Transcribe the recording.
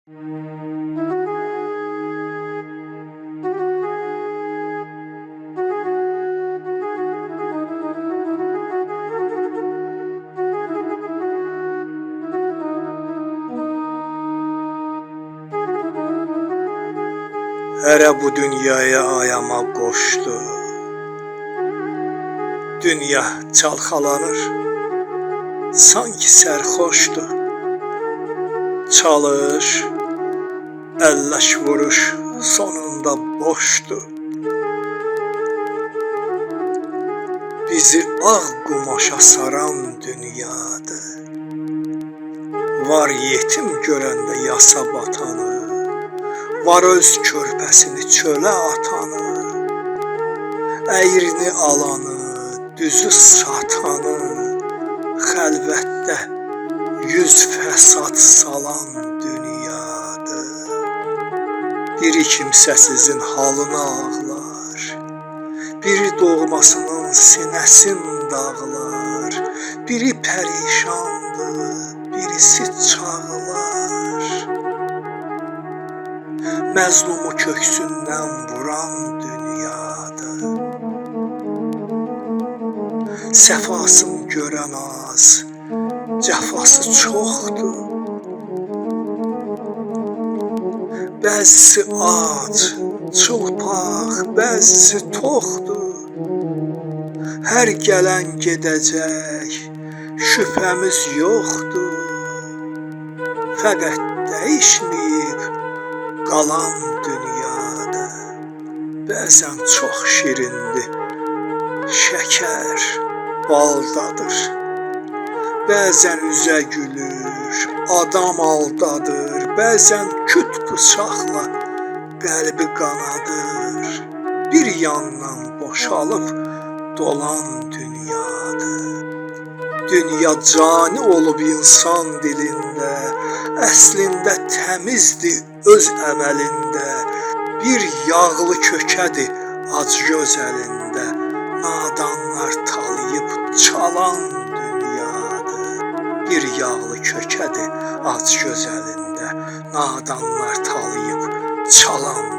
Hərə bu dünyaya ayama qoşdu. Dünya çalxalanır, sanki sərxoşdur. Çalış, əlləş vuruş sonunda boşdur. Bizi ağ qumaşa saran dünyadır. Var yetim görəndə yasa batanı, var öz körpəsini çölə atanı, əyrini alanı, düzü satanı, xəlvətdə yüz fəsad salan dünyadır. Biri kimsəsizin halını ağlar, biri doğmasının sinəsin dağlar, biri pərişandır, birisi çağlar. Məzlumu köksündən vuran dünyadır. Səfasını görən az, cəfası çoxdur. Bəzisi ac, çılpaq, bəzisi toxdur. Hər gələn gedəcək, şübhəmiz yoxdur. Fəqət dəyişməyib qalan dünyadır. Bəzən çox şirindir, şəkər baldadır. Bəzən üzə gülür, adam aldadır. Bəzən küt bıçaqla qəlbi qanadır. Bir yandan boşalıb dolan dünyadır. Dünya cani olub insan dilində, əslində təmizdir öz əməlində. Bir yağlı kökədir ac göz əlində, nadanlar talayıb çalan dünyadır. Bir yağlı kökədir ac göz əlində, nadanlar talayıb çalan